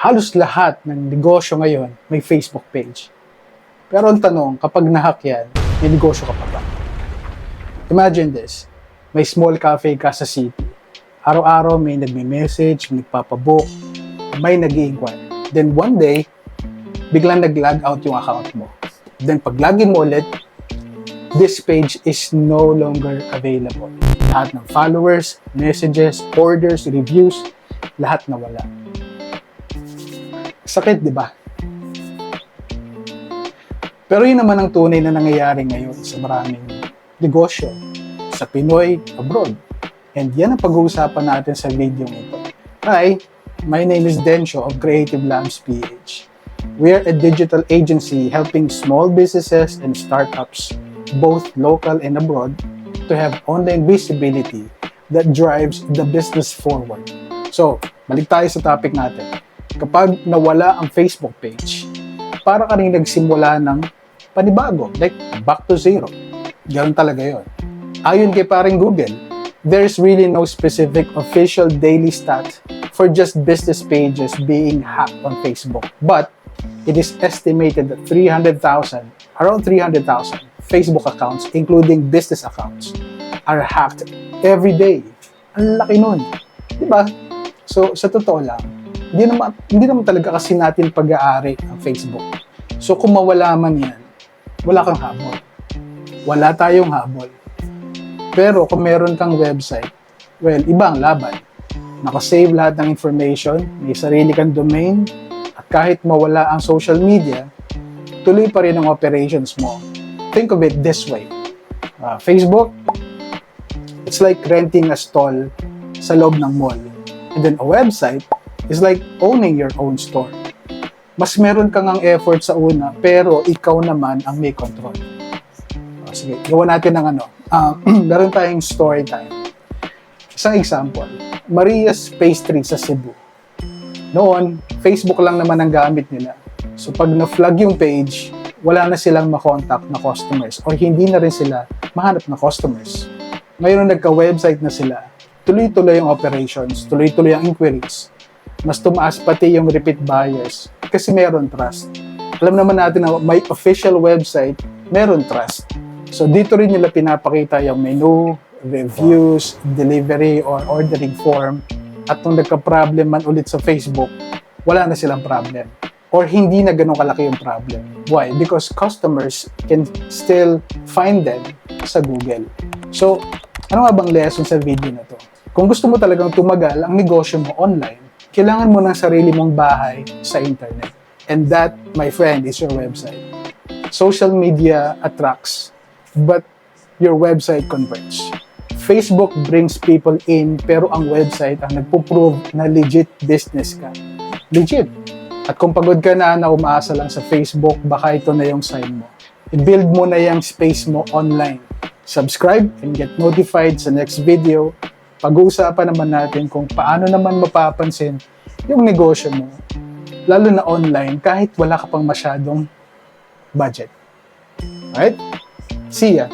Halos lahat ng negosyo ngayon may Facebook page. Pero ang tanong, kapag nahack yan, may negosyo ka pa ba? Imagine this, may small cafe ka sa city. Araw-araw may nagme-message, may nagpapabook, may nag-i-inquire. Then one day, biglang nag-log out yung account mo. Then pag login mo ulit, this page is no longer available. Lahat ng followers, messages, orders, reviews, lahat nawala. Sakit, di ba? Pero yun naman ang tunay na nangyayari ngayon sa maraming negosyo, sa Pinoy, abroad. And yan ang pag-uusapan natin sa video nito. Hi, my name is Densho of Creative Labs PH. We are a digital agency helping small businesses and startups, both local and abroad, to have online visibility that drives the business forward. So, balik tayo sa topic natin. Kapag nawala ang Facebook page, para ka rin nagsimula ng panibago, like back to zero. Ganun talaga yun. Ayon kay paring Google, there's really no specific official daily stat for just business pages being hacked on Facebook. But it is estimated that around 300,000 Facebook accounts, including business accounts, are hacked every day. Ang laki nun. Diba? So, sa totoo lang, hindi naman talaga kasi natin pag-aari ang Facebook. So, kung mawala man yan, wala kang habol. Wala tayong habol. Pero kung meron kang website, well, ibang laban. Nakasave lahat ng information, may sarili kang domain, at kahit mawala ang social media, tuloy pa rin ang operations mo. Think of it this way. Facebook, it's like renting a stall sa loob ng mall. And then a website is like owning your own store. Mas meron kang ang effort sa una, pero ikaw naman ang may control. Sige, gawa natin ng meron tayong story time. Isang example, Maria's Pastry sa Cebu. Noon, Facebook lang naman ang gamit nila. So pag na-flag yung page, wala na silang makontak na customers or hindi na rin sila mahanap na customers. Ngayon nagka-website na sila, tuloy-tuloy yung operations, tuloy-tuloy ang inquiries. Mas tumaas pati yung repeat buyers kasi meron trust. Alam naman natin na may official website, meron trust. So dito rin nila pinapakita yung menu, reviews, delivery or ordering form. At nung nagka-problem man ulit sa Facebook, wala na silang problem. Or hindi na ganun kalaki yung problem. Why? Because customers can still find them sa Google. So, ano nga bang lesson sa video na to? Kung gusto mo talagang tumagal ang negosyo mo online, kailangan mo ng sarili mong bahay sa internet. And that, my friend, is your website. Social media attracts, but your website converts. Facebook brings people in, pero ang website ang nagpo-prove na legit business ka. Legit. At kung pagod ka na umaasa lang sa Facebook, baka ito na yung sign mo. I-build mo na yung space mo online. Subscribe and get notified sa next video. Pag-uusapan naman natin kung paano naman mapapansin yung negosyo mo, lalo na online, kahit wala ka pang masyadong budget. Alright? See ya!